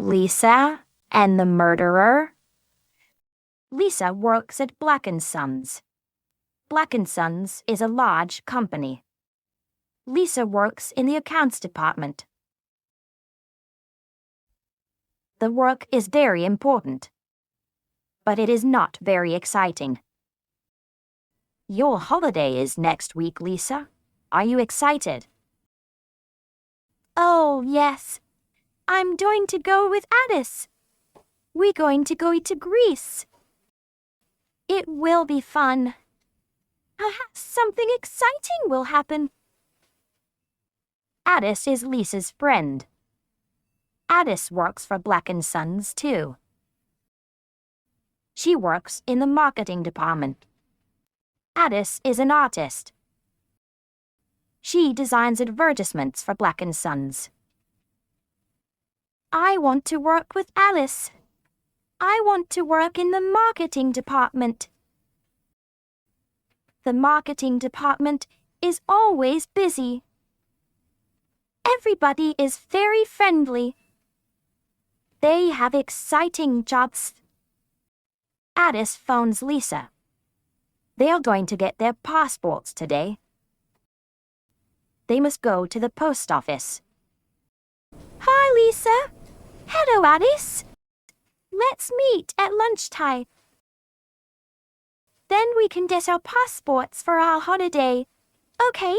Lisa and the murderer. Lisa works at Black & Sons. Black & Sons is a large company. Lisa works in the accounts department. The work is very important, but it is not very exciting. Your holiday is next week, Lisa. Are you excited? Oh, yes. I'm going to go with Addis. We're going to go to Greece. It will be fun. Something exciting will happen. Addis is Lisa's friend. Addis works for Black & Sons, too. She works in the marketing department. Addis is an artist. She designs advertisements for Black & Sons. I want to work with Alice. I want to work in the marketing department. The marketing department is always busy. Everybody is very friendly. They have exciting jobs. Addis phones Lisa. They are going to get their passports today. They must go to the post office. Hi, Lisa. Hello, Addis. Let's meet at lunchtime. Then we can get our passports for our holiday. Okay?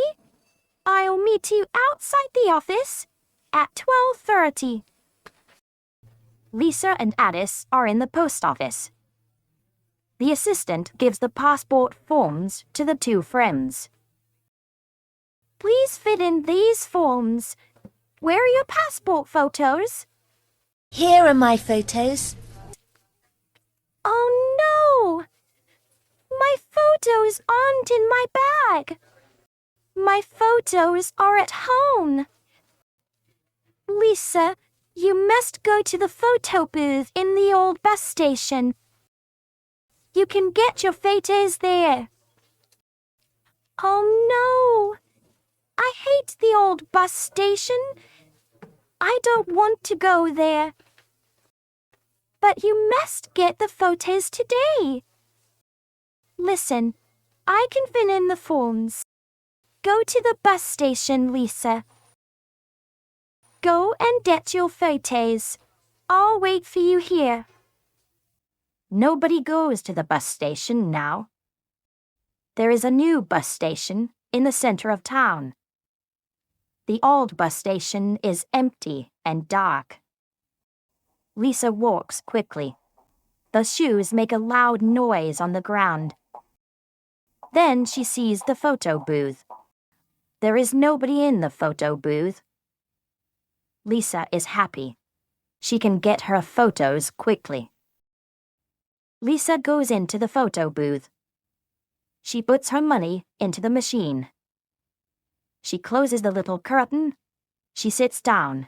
I'll meet you outside the office at 12:30. Lisa and Addis are in the post office. The assistant gives the passport forms to the two friends. Please fill in these forms. Where are your passport photos? Here are my photos. Oh no! My photos aren't in my bag. My photos are at home. Lisa, you must go to the photo booth in the old bus station. You can get your photos there. Oh no! I hate the old bus station. I don't want to go there. But you must get the photos today. Listen, I can fill in the forms. Go to the bus station, Lisa. Go and get your photos. I'll wait for you here. Nobody goes to the bus station now. There is a new bus station in the center of town. The old bus station is empty and dark. Lisa walks quickly. The shoes make a loud noise on the ground. Then she sees the photo booth. There is nobody in the photo booth. Lisa is happy. She can get her photos quickly. Lisa goes into the photo booth. She puts her money into the machine. She closes the little curtain. She sits down.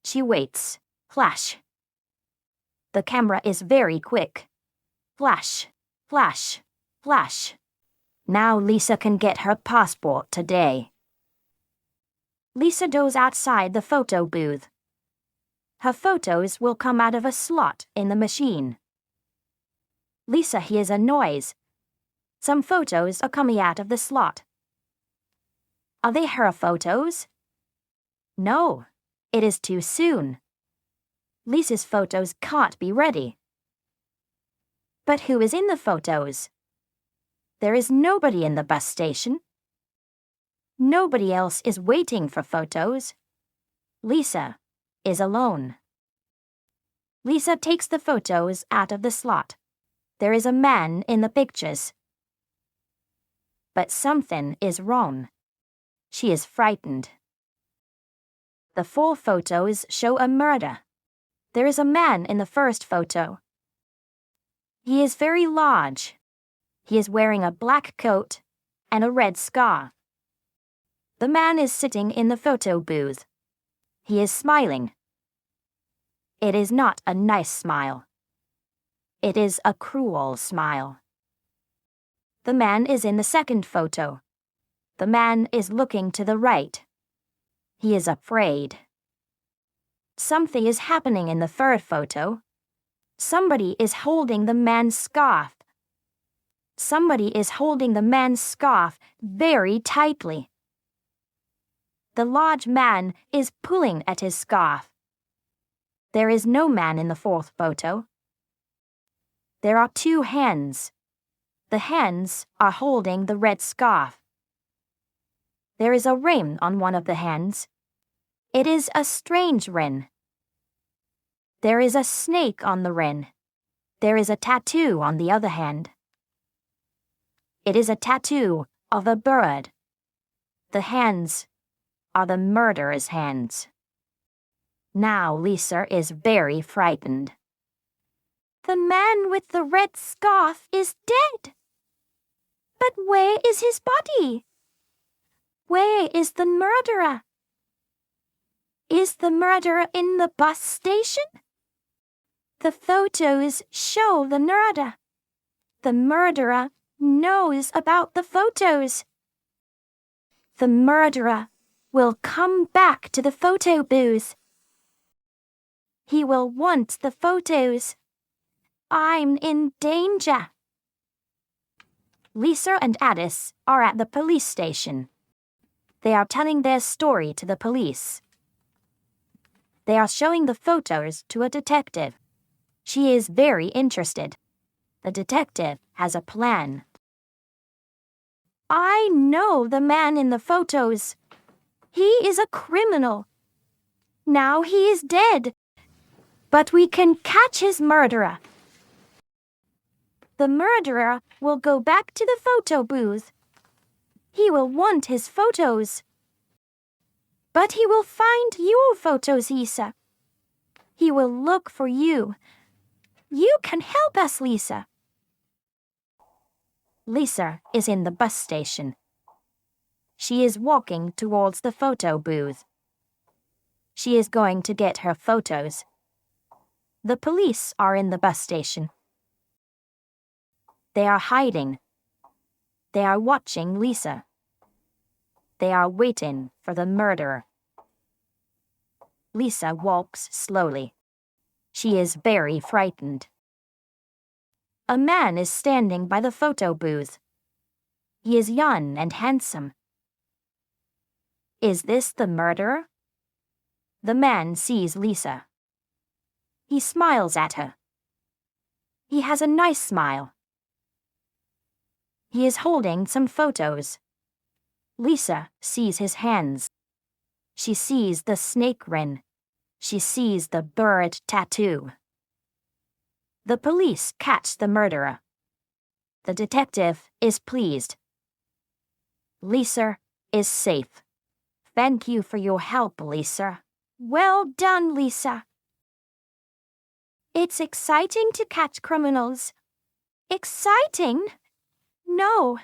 She waits. Flash. The camera is very quick. Flash, flash, flash. Now Lisa can get her passport today. Lisa goes outside the photo booth. Her photos will come out of a slot in the machine. Lisa hears a noise. Some photos are coming out of the slot. Are they her photos? No, it is too soon. Lisa's photos can't be ready. But who is in the photos? There is nobody in the bus station. Nobody else is waiting for photos. Lisa is alone. Lisa takes the photos out of the slot. There is a man in the pictures. But something is wrong. She is frightened. The 4 photos show a murder. There is a man in the first photo. He is very large. He is wearing a black coat and a red scar. The man is sitting in the photo booth. He is smiling. It is not a nice smile. It is a cruel smile. The man is in the second photo. The man is looking to the right. He is afraid. Something is happening in the third photo. Somebody is holding the man's scarf. Somebody is holding the man's scarf very tightly. The large man is pulling at his scarf. There is no man in the fourth photo. There are two hands. The hands are holding the red scarf. There is a ring on one of the hands. It is a strange ring. There is a snake on the ring. There is a tattoo on the other hand. It is a tattoo of a bird. The hands are the murderer's hands. Now Lisa is very frightened. The man with the red scarf is dead. But where is his body? Where is the murderer? Is the murderer in the bus station? The photos show the murder. The murderer knows about the photos. The murderer will come back to the photo booth. He will want the photos. I'm in danger. Lisa and Addis are at the police station. They are telling their story to the police. They are showing the photos to a detective. She is very interested. The detective has a plan. I know the man in the photos. He is a criminal. Now he is dead. But we can catch his murderer. The murderer will go back to the photo booth. He will want his photos. But he will find your photos, Lisa. He will look for you. You can help us, Lisa. Lisa is in the bus station. She is walking towards the photo booth. She is going to get her photos. The police are in the bus station. They are hiding. They are watching Lisa. They are waiting for the murderer. Lisa walks slowly. She is very frightened. A man is standing by the photo booth. He is young and handsome. Is this the murderer? The man sees Lisa. He smiles at her. He has a nice smile. He is holding some photos. Lisa sees his hands. She sees the snake ring. She sees the bird tattoo. The police catch the murderer. The detective is pleased. Lisa is safe. Thank you for your help, Lisa. Well done, Lisa. It's exciting to catch criminals. Exciting? No,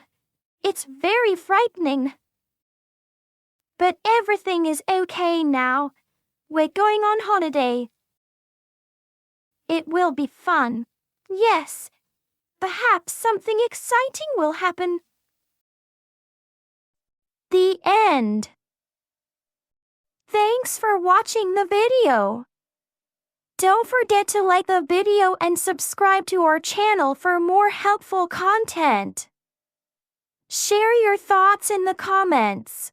it's very frightening. But everything is okay now. We're going on holiday. It will be fun. Yes, perhaps something exciting will happen. The end. Thanks for watching the video. Don't forget to like the video and subscribe to our channel for more helpful content. Share your thoughts in the comments.